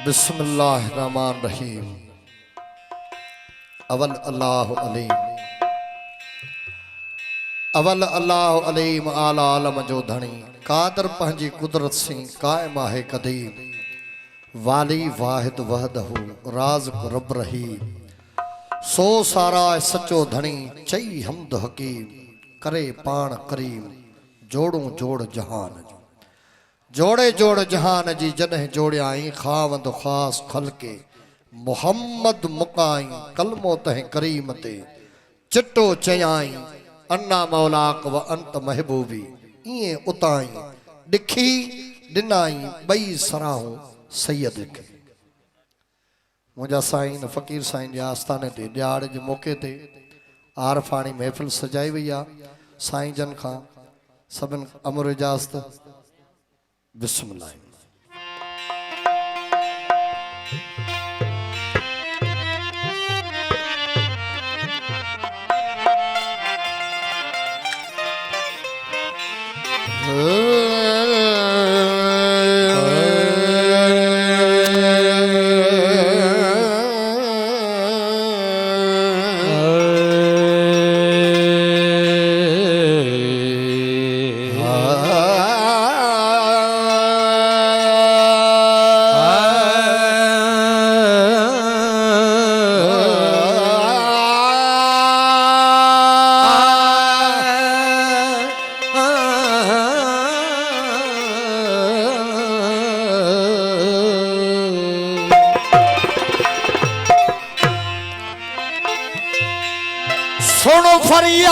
बिस्मिल्लाहिर्रहमानिर्रहीम। अवल अल्लाह अलीम आला आलम जो धणी कादर पंहिंजी कुदरत सिं कायम आहे कदीम। वाली वाहिद वहदहू राज़ रब रही सो सारा सचो धणी चई हमद हकीम। करे पाण करीम जोड़ू जोड़ जहान जोड़े जोड़ जहान जी जॾहिं जोड़ियाई खावंद ख़ास खलके मुहम्मद मुकाई कलमो तह करीम ते चिट्टो चयाई अन्ना मौलाक व अंत महबूबी इए उताई डिखी डिनाई बई सराहूं सैयद के। मुझा साईं फ़कीर साईं जे आस्थाने ते ॾियार जे मौके ते आरफाणी महफ़िल सजाई वई आहे। साईं जन खां सभिनि अमर इजाज़त। बिस्मिल्लाह। सुनो फरियाद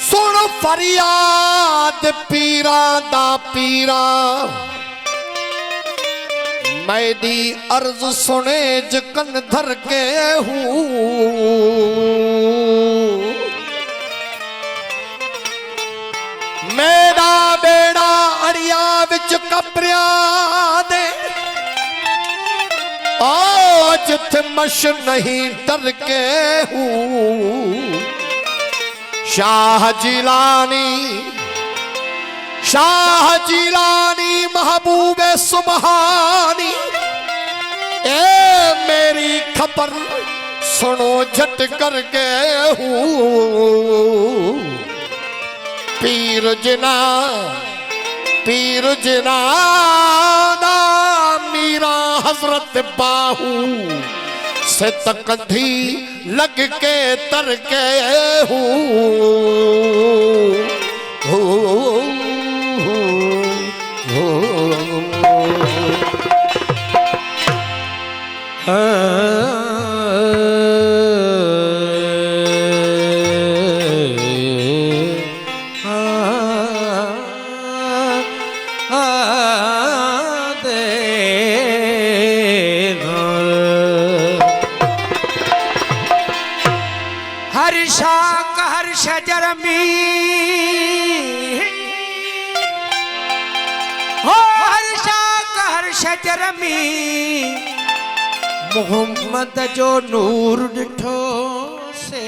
सुनो फरियाद पीरा दा पीरा मैदी अर्ज सुने जकन धर के हूँ। मेरा बेड़ा अड़िया विच कपरिया दे आज थे मश नहीं डर के हूँ। शाह जिलानी महबूबे सुबहानी ए मेरी खबर सुनो झट कर के हूँ। पीर जना ना मीरा हजरत बाहू से तकधी लग के तर के हूँ। मोहम्मद जो नूर डिठो से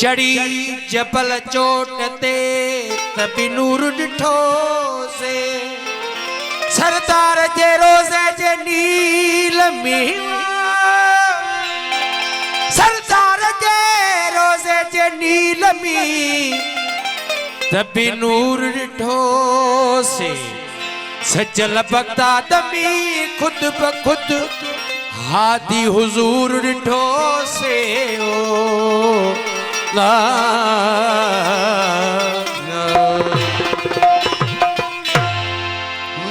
चढ़ी जबल चोट ते तभी नूर डिठो से सरदार जे रोज़े जे नील मीवा सरदार जे रोज़े जे नील मी तभी नूर डिठो से सजल बगदाद में खुद ब खुद हादी हुजूर डिठो से ओ ला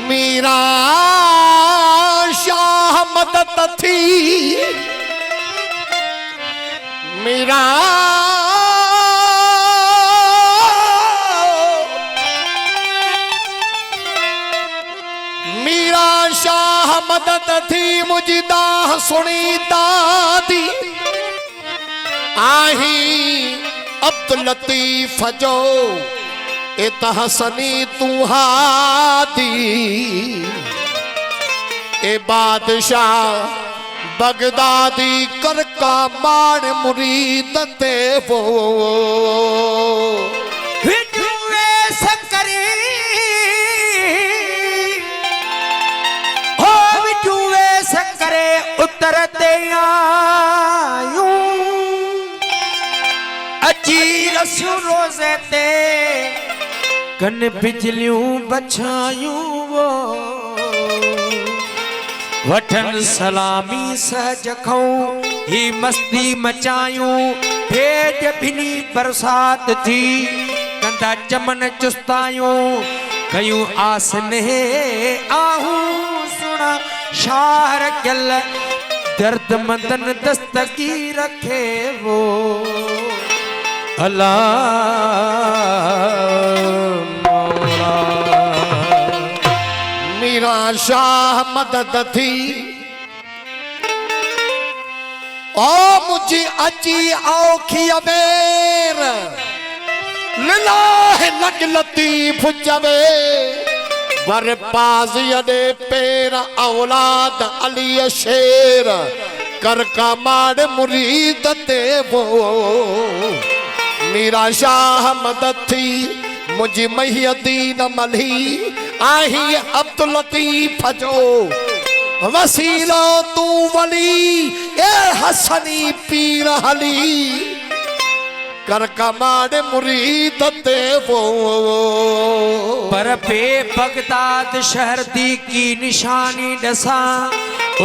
मीरा शाह मदद थी मीरा शाह मदद थी मुझी दाह सुनी दादी आही अब्दुल लतीफ जो इतहसनी तू हादी ए बादशाह बगदादी कर का मान मुरीद ते वो विजुए सकरी हो विजुए सकरे उतरते आयूं अची रस्यू रोज़े ते कन बिजलियूं बछायूं वो वठन सलामी सहज खाऊं ही मस्ती मचायूं भेज भिनी बरसात थी कंधा चमन चुस्तायूं कयूं आसने आहूं सुना शाहर कल दर्द मंदन दस्तगी रखे वो अल्लाह मीरा शाह मदद थी ओ मुझे अची औखी अबेर लिलाह लग लतीफ जवे वर पाज़िया दे पेर औलाद अली शेर कर का माड़ मुरीद ते वो मीरा शाह मदद थी मुझी महियदीन मली आही अब्दुल लतीफ जो वसीलो तू वली ए हसनी पीर हली कर कमाड़ मुरीद ते वो पर बे बगदाद शहर दी की निशानी दसा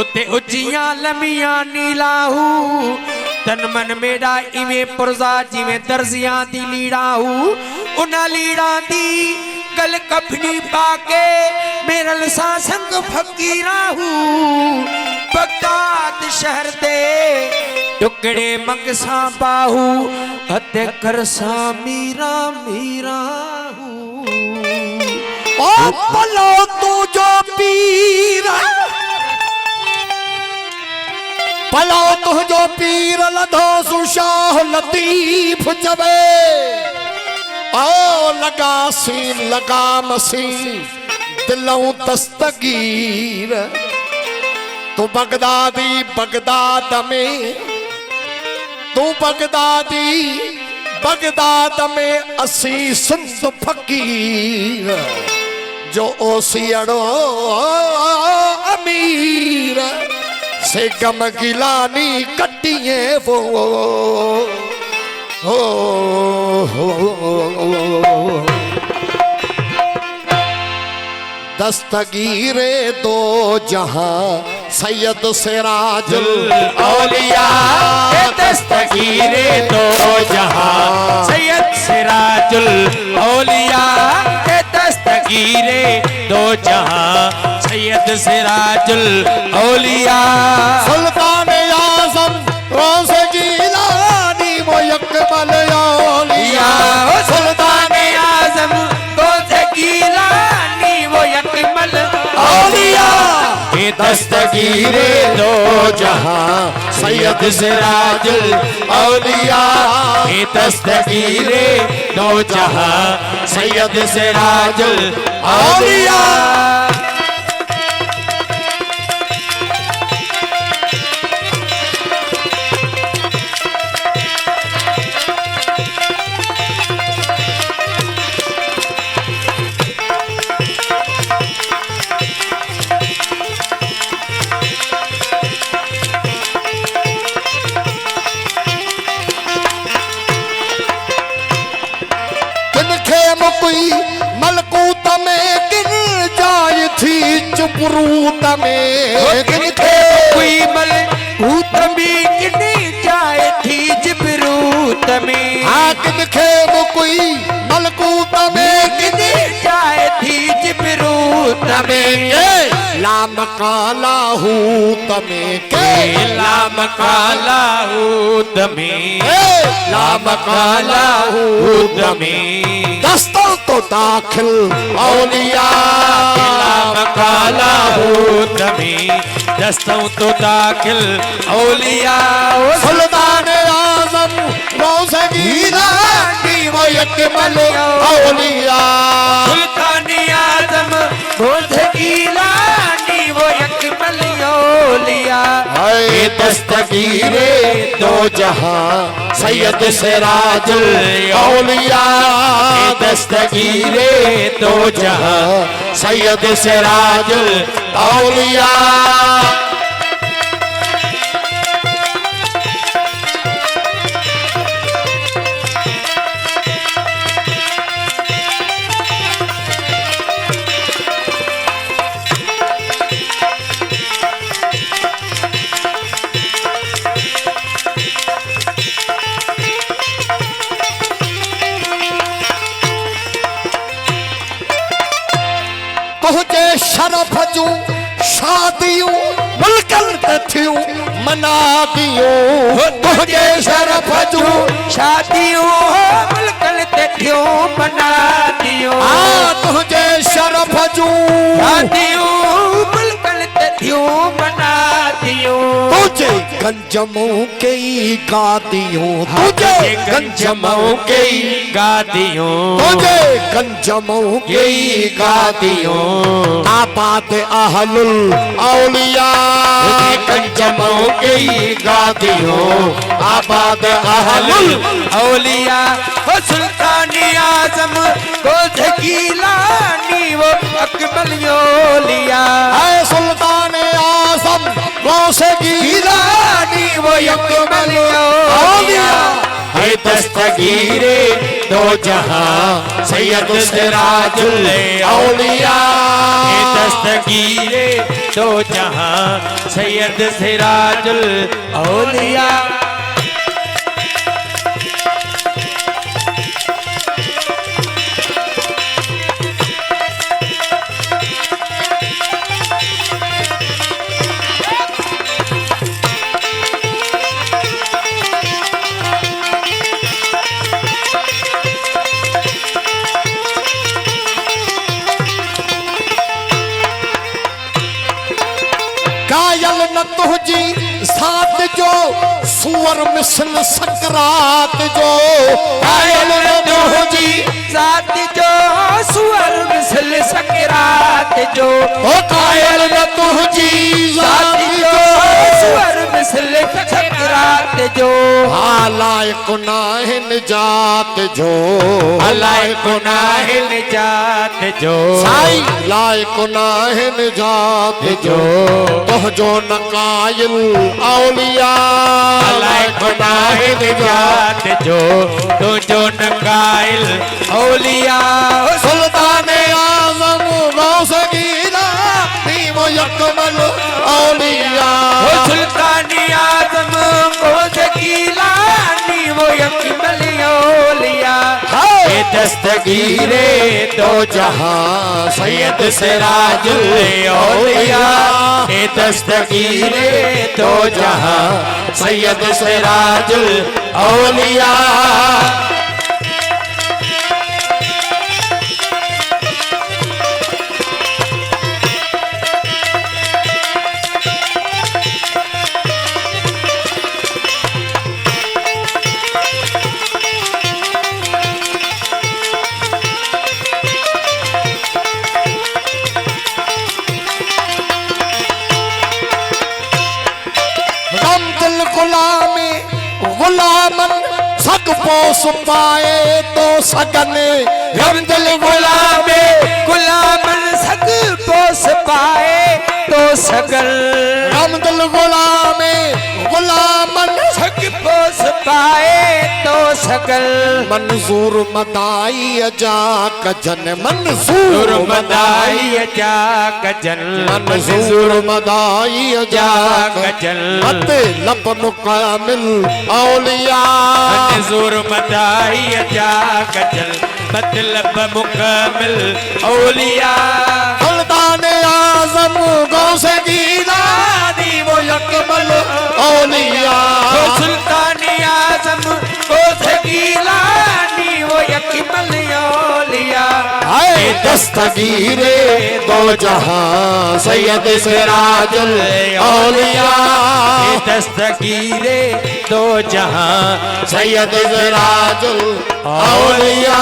उते उजियां लमियां नीलाहू तन मन मेरा इवें पुरजा जिवें दर्जियां दी लीड़ाहू उना लीड़ा दी गल कफनी पाके मेरल सा संग फकीराहू बगदाद शहर दे टुकड़े मंगसा बाहू हते करसा मीरा मीराहू ओ पलो तू जो पीर पलो तू जो पीर लधो सुशाह लतीफ जवे ओ लगा सी लगा मसी दिलों दस्तगीर तू बगदादी बगदाद में तू बगदादी बगदाद में असी सिंध फकीर जो ओसियड़ो अमीर से गम गिलानी कटिए वो दस्तगीरे दो जहां सैयद सिराजुल औलिया दस्तगीरे दो जहां सैयद सिराजुल औलिया दस्तगीरे दो जहां सैयद सिराजुल औलिया सुल्तान आज़म रोज़ गिलानी वो यकमल औलिया सुल्तान आज़म रोज़ गिलानी वो यकमल औलिया दस्तगीरे दो जहां सैयद सिराजुल औलिया दस्तगीरे दो जहां सैयद सिराजुल औलिया मलकूत में गिर जाय थी चुपरूत में कोई मलकूत में गिर जाय थी जिबरूत में आकिन खेम कोई मलकूत में गिर जाय थी जिबरूत में लाम काला हूत में के लाम काला हूत में लाम काला हूत में दस्तों तो दाखिल औलिया लाम काला हूत में दस्तों तो दाखिल औलिया सुल्तान आज़म रोज़ गिलानी वो यकमल औलिया सुल्तान आज़म रोज़ गिलानी वो यकमल औलिया दस्तगीरे दो जहां सैयद सिराजुल औलिया दस्तगीरे दो जहां सैयद सिराजुल औलिया तुझे शरफ जूं शादियूं मुल्कन ते थियूं मना दियूं तुझे शरफ जूं शादियों मुल्कन ते थियूं मना दियूं तुझे शरफ जूं शादियों मुल्कन ते थियूं मना दियूं तुझे गंजमों के गा दियूं तुझे गंजमों के गा दियूं तुझे गंजमों के गा दियूं आबाद अहलुल औलिया गंजमों के गा दियूं आबाद अहलुल औलिया वो सुल्तानी आजम को धकीलानी वो अकबल योलिया है सुल्तान आजम गौसे गीलानी वो अकबल योलिया है दस्तगीरे दो जहां सैयद सिराजुल औलिया है दस्तगीरे दो जहां सैयद सिराजुल औलिया कायल न तुझी साथ जो सुअर मिसल सकरात जो कायल न तुझी साथ जो सुअर मिसल सकरात जो ओ कायल न तुझी साथ जो सुअर मिसल सकरात जो लायक नाहिन जात जो लायक नाहिन जात जो साई लायक नाहिन जात जो तुझो न कायल औलिया लायक नाहिन जात जो तुझो न कायल औलिया सुल्तान आजम गौस गीलानी वो अकबल औलिया सुल्तानी आजम को जकीलानी वो अकबल औलिया ये दस्तगीरे दो जहां सैयद सिराजुल औलिया ये दस्तगीरे दो जहां सैयद सिराजुल औलिया गुलामन सग पोस पाए तो सगन हम दिल गुलामे गुलामन सग पोस पाए तो सगल हम दिल गुलामे गुलामन सग पोस पाए तो सगल मंजूर मदाई जा कजन मंजूर मदाई जा कजन मंजूर मदाई जा कजल मत लब मुकामिल औलिया मंजूर मदाई जा कजल मतलब मुकम्मिल औलिया सुल्तान आजम गौसे गीलानी वो अकबल औलिया सुल्तानी आजम को गीलानी वो अकबल औलिया है दस्तगीरे दो जहां सैयद सिराजुल औलिया दस्तगीरे दो जहां सैयद सिराजुल औलिया